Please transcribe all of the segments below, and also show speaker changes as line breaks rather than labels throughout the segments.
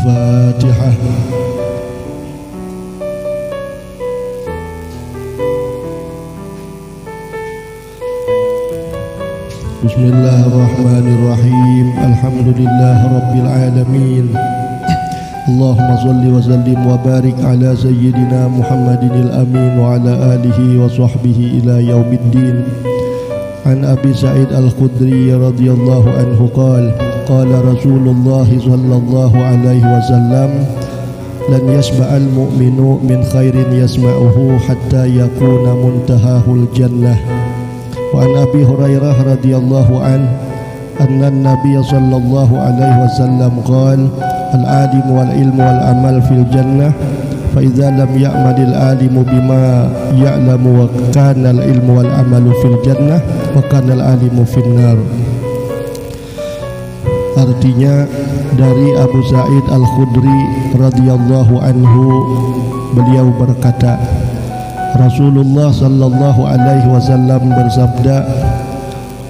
Al-Fatihah. Bismillahirrahmanirrahim. Alhamdulillah Rabbil Alamin. Allahumma salli wa sallim wa barik ala sayyidina Muhammadinil amin wa ala alihi wa sahbihi ila yaumiddin. An Abi Sa'id Al-Khudri radhiyallahu anhu qala Rasulullah sallallahu alaihi wasallam lan yasba'al mu'minu min khairin yasma'uhu hatta yakuna muntahahul jannah. Wa an Abi Hurairah radhiyallahu anhu anna an-nabiy sallallahu alaihi wasallam qala al-'alim wal ilmu wal amal fil jannah fa idza lam ya'malil 'alimu bima ya'lamu wa kana al-ilmu wal amalu fil jannah wa kana al-'alimu fin nar. Artinya dari Abu Sa'id Al-Khudri radhiyallahu anhu, beliau berkata, Rasulullah sallallahu alaihi wasallam bersabda,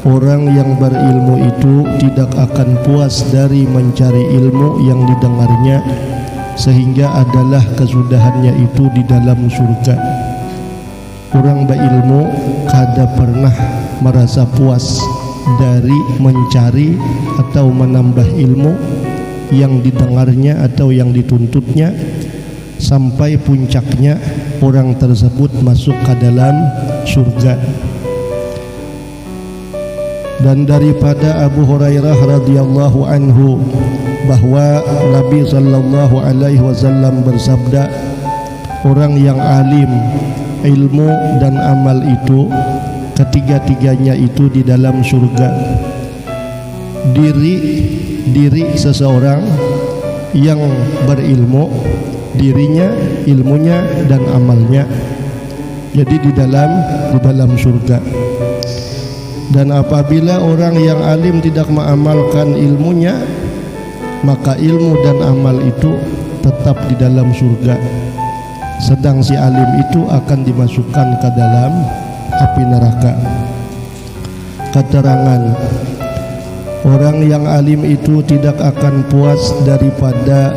orang yang berilmu itu tidak akan puas dari mencari ilmu yang didengarnya sehingga adalah kesudahannya itu di dalam surga. Orang berilmu kada pernah merasa puas dari mencari atau menambah ilmu yang didengarnya atau yang dituntutnya sampai puncaknya orang tersebut masuk ke dalam surga. Dan daripada Abu Hurairah radhiyallahu anhu bahwa Nabi sallallahu alaihi wasallam bersabda, orang yang alim, ilmu dan amal itu ketiga-tiganya itu di dalam surga. Diri seseorang yang berilmu, dirinya, ilmunya dan amalnya jadi di dalam surga. Dan apabila orang yang alim tidak mengamalkan ilmunya, maka ilmu dan amal itu tetap di dalam surga. Sedang si alim itu akan dimasukkan ke dalam api neraka. Keterangan, orang yang alim itu tidak akan puas daripada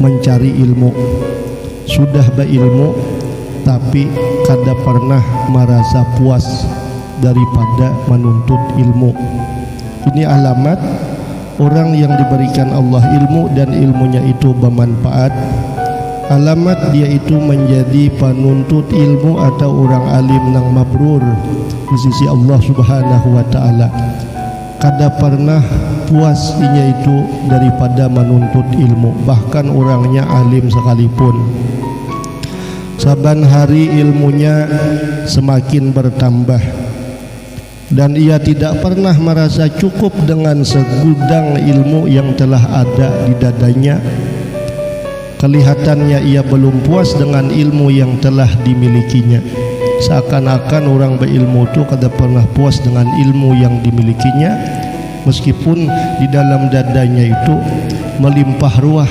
mencari ilmu. Sudah berilmu tapi kada pernah merasa puas daripada menuntut ilmu. Ini alamat orang yang diberikan Allah ilmu dan ilmunya itu bermanfaat. Alamat dia itu menjadi penuntut ilmu atau orang alim nang mabrur di sisi Allah Subhanahu wa taala. Kada pernah puas inya itu daripada menuntut ilmu, bahkan orangnya alim sekalipun. Saban hari ilmunya semakin bertambah dan ia tidak pernah merasa cukup dengan segudang ilmu yang telah ada di dadanya. Kelihatannya ia belum puas dengan ilmu yang telah dimilikinya. Seakan-akan orang berilmu itu kada pernah puas dengan ilmu yang dimilikinya, meskipun di dalam dadanya itu melimpah ruah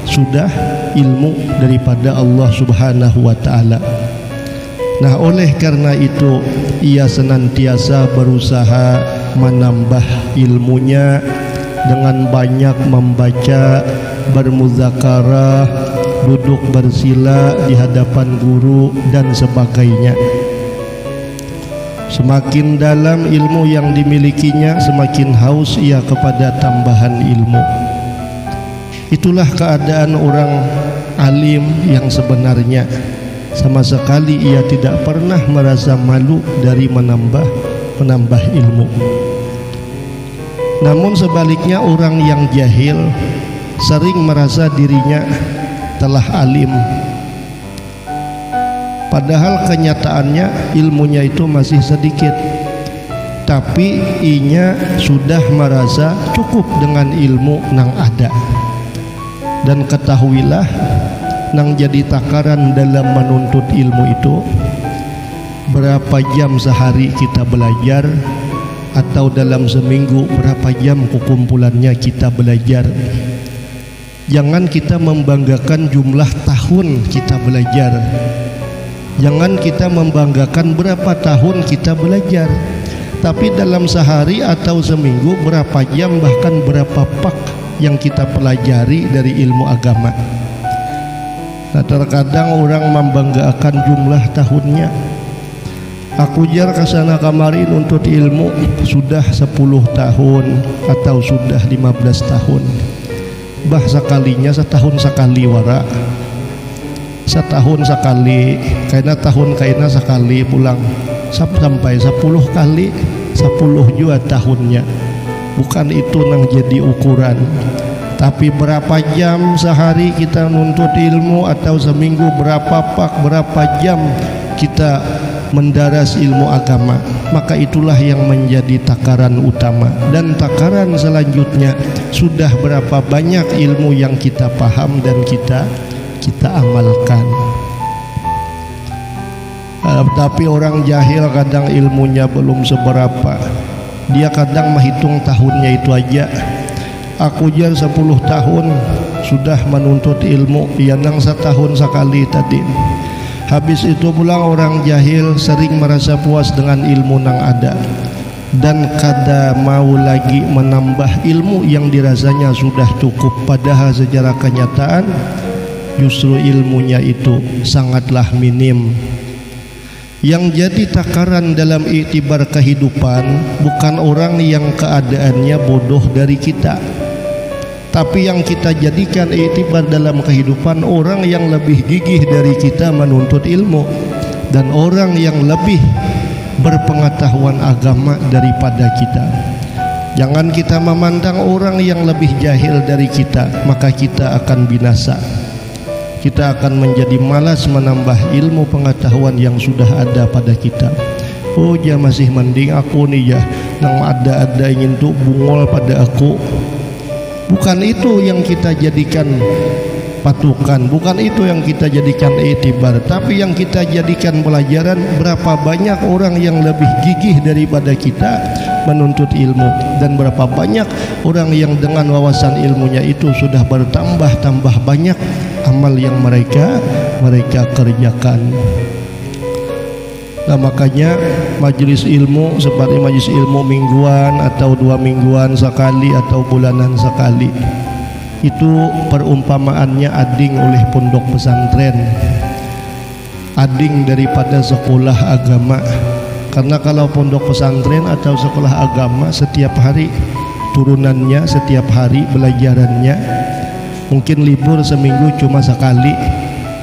sudah ilmu daripada Allah Subhanahu wa taala. Nah, oleh karena itu ia senantiasa berusaha menambah ilmunya dengan banyak membaca, bermuzakarah, duduk bersila di hadapan guru dan sebagainya. Semakin dalam ilmu yang dimilikinya, semakin haus ia kepada tambahan ilmu. Itulah keadaan orang alim yang sebenarnya. Sama sekali ia tidak pernah merasa malu dari menambah ilmu. Namun sebaliknya orang yang jahil sering merasa dirinya telah alim, padahal kenyataannya ilmunya itu masih sedikit, tapi inya sudah merasa cukup dengan ilmu nang ada. Dan ketahuilah, nang jadi takaran dalam menuntut ilmu itu berapa jam sehari kita belajar, atau dalam seminggu berapa jam kumpulannya kita belajar. Jangan kita membanggakan jumlah tahun kita belajar, jangan kita membanggakan berapa tahun kita belajar, tapi dalam sehari atau seminggu berapa jam, bahkan berapa pak yang kita pelajari dari ilmu agama. Nah, terkadang orang membanggakan jumlah tahunnya. Aku jar kesana kemarin untuk ilmu sudah 10 tahun atau sudah 15 tahun. Bah sekalinya setahun sekali wara. Setahun sekali, karena tahun kaina sekali pulang sampai 10 kali, 10 juga tahunnya. Bukan itu nang jadi ukuran. Tapi berapa jam sehari kita nuntut ilmu, atau seminggu berapa pak, berapa jam kita mendaras ilmu agama, maka itulah yang menjadi takaran utama. Dan takaran selanjutnya, sudah berapa banyak ilmu yang kita paham dan kita amalkan. Tapi orang jahil kadang ilmunya belum seberapa, dia kadang menghitung tahunnya itu aja. Aku jar 10 tahun sudah menuntut ilmu, ya nang setahun sekali tadi. Habis itu pulang orang jahil sering merasa puas dengan ilmu nang ada, dan kada mau lagi menambah ilmu yang dirasanya sudah cukup. Padahal secara kenyataan justru ilmunya itu sangatlah minim. Yang jadi takaran dalam iktibar kehidupan bukan orang yang keadaannya bodoh dari kita, tapi yang kita jadikan iktibar dalam kehidupan orang yang lebih gigih dari kita menuntut ilmu, dan orang yang lebih berpengetahuan agama daripada kita. Jangan kita memandang orang yang lebih jahil dari kita, maka kita akan binasa. Kita akan menjadi malas menambah ilmu pengetahuan yang sudah ada pada kita. Oh ya, masih mending aku nih ya, nang ada ingin tuh bungol pada aku. Bukan itu yang kita jadikan patukan, bukan itu yang kita jadikan iktibar, tapi yang kita jadikan pelajaran berapa banyak orang yang lebih gigih daripada kita menuntut ilmu, dan berapa banyak orang yang dengan wawasan ilmunya itu sudah bertambah banyak amal yang mereka kerjakan. Nah, makanya majelis ilmu seperti majelis ilmu mingguan atau 2 mingguan sekali atau bulanan sekali, itu perumpamaannya ading oleh pondok pesantren, ading daripada sekolah agama. Karena kalau pondok pesantren atau sekolah agama setiap hari turunannya, setiap hari belajarannya, mungkin libur seminggu cuma sekali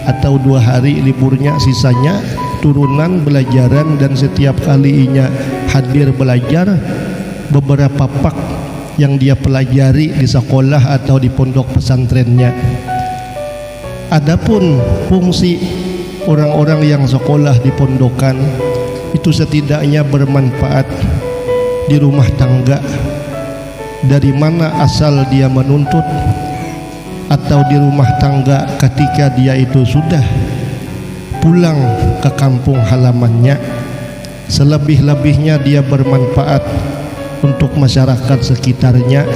atau 2 hari liburnya, sisanya turunan belajaran, dan setiap kalinya hadir belajar beberapa pak yang dia pelajari di sekolah atau di pondok pesantrennya. Adapun fungsi orang-orang yang sekolah di pondokan itu setidaknya bermanfaat di rumah tangga, dari mana asal dia menuntut, atau di rumah tangga ketika dia itu sudah pulang ke kampung halamannya. Selebih-lebihnya dia bermanfaat untuk masyarakat sekitarnya,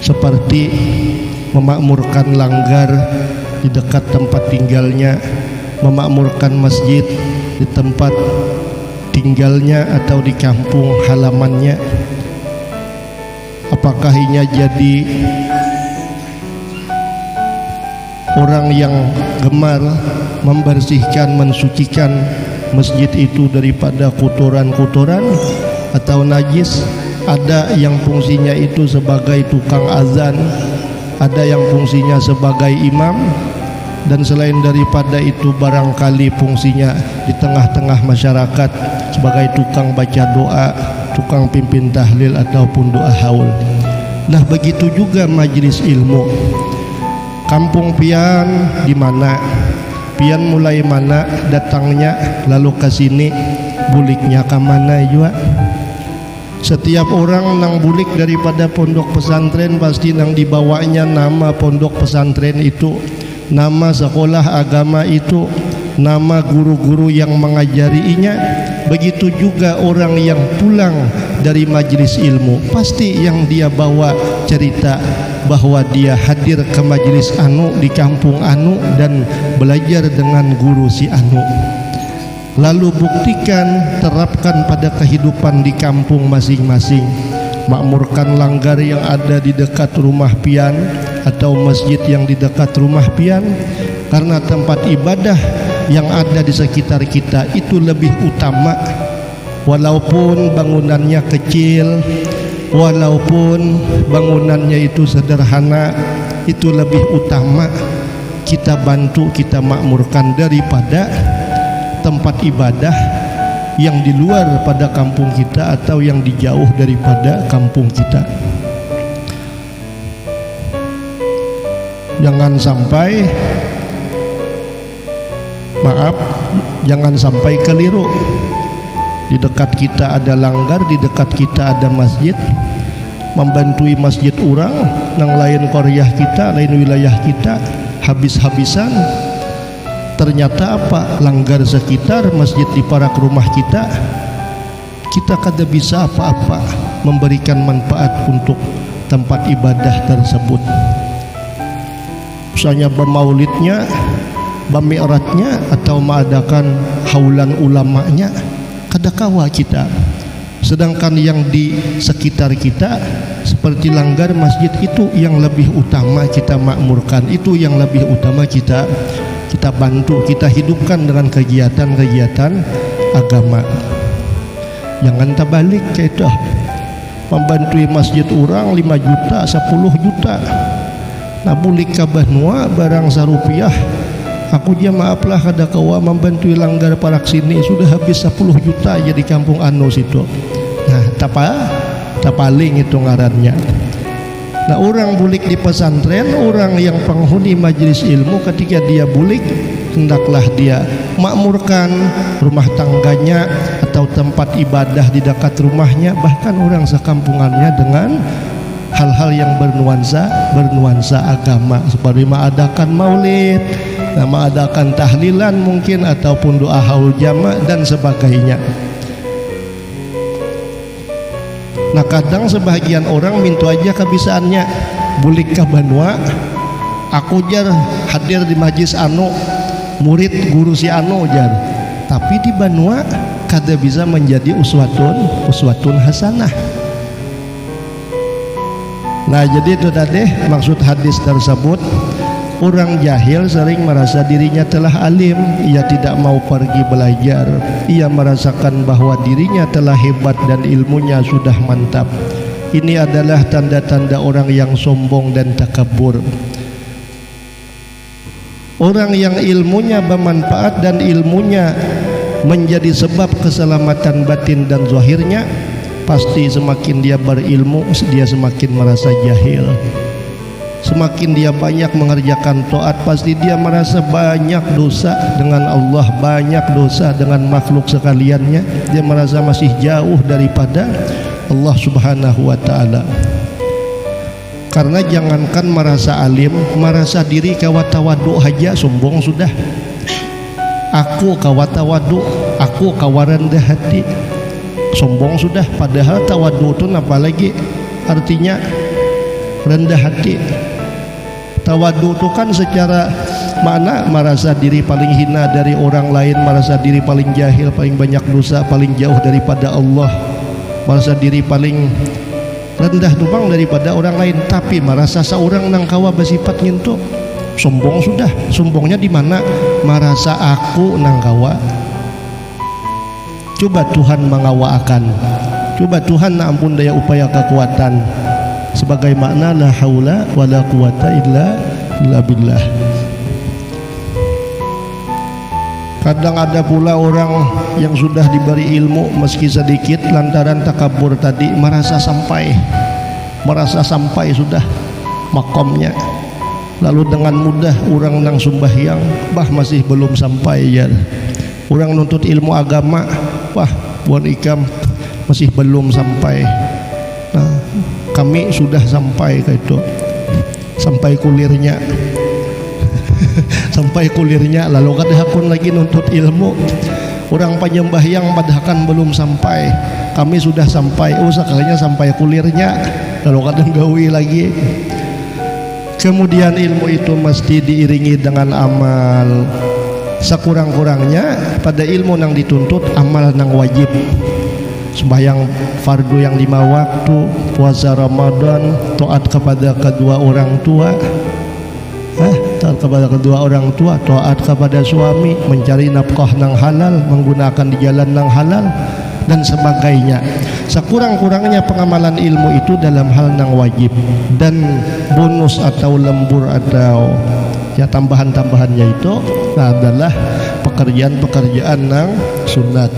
seperti memakmurkan langgar di dekat tempat tinggalnya, memakmurkan masjid di tempat tinggalnya atau di kampung halamannya. Apakah ini jadi orang yang gemar membersihkan, mensucikan masjid itu daripada kotoran-kotoran atau najis? Ada yang fungsinya itu sebagai tukang azan, ada yang fungsinya sebagai imam, dan selain daripada itu barangkali fungsinya di tengah-tengah masyarakat sebagai tukang baca doa, tukang pimpin tahlil ataupun doa haul. Nah, begitu juga majelis ilmu. Kampung pian di mana? Pian mulai mana datangnya, lalu ke sini, buliknya ke mana juga? Setiap orang nang bulik daripada pondok pesantren pasti nang dibawanya nama pondok pesantren itu, nama sekolah agama itu, nama guru-guru yang mengajarinya. Begitu juga orang yang pulang dari majelis ilmu, pasti yang dia bawa cerita bahwa dia hadir ke majelis anu di kampung anu dan belajar dengan guru si anu. Lalu buktikan, terapkan pada kehidupan di kampung masing-masing. makmurkan langgar yang ada di dekat rumah pian atau masjid yang di dekat rumah pian, karena tempat ibadah yang ada di sekitar kita itu lebih utama. Walaupun bangunannya kecil, walaupun bangunannya itu sederhana, itu lebih utama kita bantu, kita makmurkan daripada tempat ibadah yang di luar pada kampung kita atau yang dijauh daripada kampung kita. Jangan sampai, maaf, jangan sampai keliru. Di dekat kita ada langgar, di dekat kita ada masjid, membantui masjid orang nang lain koryah kita, lain wilayah kita, habis-habisan. Ternyata apa? Langgar sekitar, masjid di parak rumah kita kada bisa apa-apa memberikan manfaat untuk tempat ibadah tersebut. Misalnya bermaulidnya, bami'ratnya, atau mengadakan haulan ulamanya, kada kawa kita. Sedangkan yang di sekitar kita seperti langgar, masjid, itu yang lebih utama kita makmurkan, itu yang lebih utama kita bantu, kita hidupkan dengan kegiatan-kegiatan agama. Jangan terbalik kayak itu, membantui masjid orang 5 juta, 10 juta, nah bulik kabah nua barang sarupiah. Aku dia maaflah kada kawa membantui langgar parak sini, sudah habis 10 juta aja di kampung anu situ. Nah tapaling itu ngarannya. Nah orang bulik di pesantren, orang yang penghuni majelis ilmu, ketika dia bulik hendaklah dia makmurkan rumah tangganya atau tempat ibadah di dekat rumahnya, bahkan orang sekampungannya dengan hal-hal yang bernuansa agama, seperti mengadakan maulid, mengadakan tahlilan mungkin, ataupun doa haul jama dan sebagainya. Nah kadang sebahagian orang minta aja kebisaannya, bulik ke Banua, aku jar hadir di majlis anu, murid guru si anu jar, tapi di Banua kada bisa menjadi uswatun hasanah. Nah jadi itu tadi maksud hadis tersebut. Orang jahil sering merasa dirinya telah alim, ia tidak mau pergi belajar, ia merasakan bahwa dirinya telah hebat dan ilmunya sudah mantap. Ini adalah tanda-tanda orang yang sombong dan takabur. Orang yang ilmunya bermanfaat dan ilmunya menjadi sebab keselamatan batin dan zahirnya, pasti semakin dia berilmu, dia semakin merasa jahil. Semakin dia banyak mengerjakan taat, pasti dia merasa banyak dosa dengan Allah, banyak dosa dengan makhluk sekaliannya. Dia merasa masih jauh daripada Allah Subhanahu wa ta'ala. Karena jangankan merasa alim, merasa diri kawatawadu aja sombong sudah. Aku kawatawadu, aku kawarendah hati, sombong sudah. Padahal tawadu itu apalagi artinya rendah hati. Tawadu itu kan secara makna merasa diri paling hina dari orang lain, merasa diri paling jahil, paling banyak dosa, paling jauh daripada Allah, merasa diri paling rendah tumpang daripada orang lain. Tapi merasa seorang nang kawa bersifat nyentuh, sombong sudah. Sombongnya di mana? Merasa aku nang kawa. Coba Tuhan mengawakan, coba Tuhan na ampun daya upaya kekuatan, sebagai makna la haula wala quwata illa billah. Kadang ada pula orang yang sudah diberi ilmu meski sedikit, lantaran takabur tadi merasa sampai sudah makomnya, lalu dengan mudah orang nang sumbahyang, masih belum sampai ya. Orang nuntut ilmu agama, buat ikam masih belum sampai. Nah, kami sudah sampai ke itu, sampai kulirnya sampai kulirnya, lalu kadahakun lagi nuntut ilmu. Orang penyembahyang padahkan belum sampai, kami sudah sampai, sekalinya sampai kulirnya, lalu kadang gawi lagi. Kemudian ilmu itu mesti diiringi dengan amal. Sekurang-kurangnya pada ilmu yang dituntut amal yang wajib, sembahyang fardu yang 5 waktu, puasa Ramadan, taat kepada kedua orang tua, taat kepada kedua orang tua, taat kepada suami, mencari nafkah nang halal, menggunakan di jalan nang halal dan sebagainya. Sekurang-kurangnya pengamalan ilmu itu dalam hal nang wajib, dan bonus atau lembur atau ya tambahan-tambahannya itu adalah pekerjaan-pekerjaan nang sunat.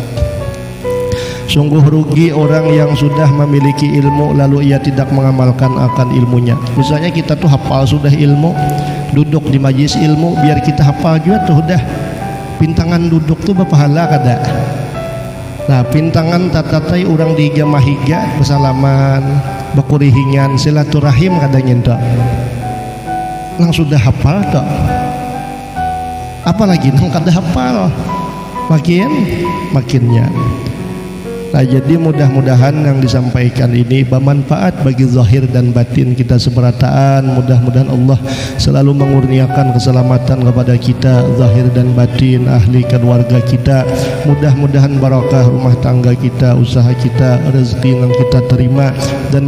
Sungguh rugi orang yang sudah memiliki ilmu lalu ia tidak mengamalkan akan ilmunya. Misalnya kita tuh hafal sudah ilmu, duduk di majlis ilmu biar kita hafal juga tuh udah. Pintangan duduk tuh berpahala kada. Nah, pintangan tatatai orang di mahiga bersalaman, bekurihingan, silaturahim kadanya ento. Nang sudah hafal toh. Apalagi nang kada hafal. Makinnya. Nah, jadi mudah-mudahan yang disampaikan ini bermanfaat bagi zahir dan batin kita seberataan. Mudah-mudahan Allah selalu mengurniakan keselamatan kepada kita zahir dan batin, ahli keluarga kita. Mudah-mudahan barakah rumah tangga kita, usaha kita, rezeki yang kita terima, dan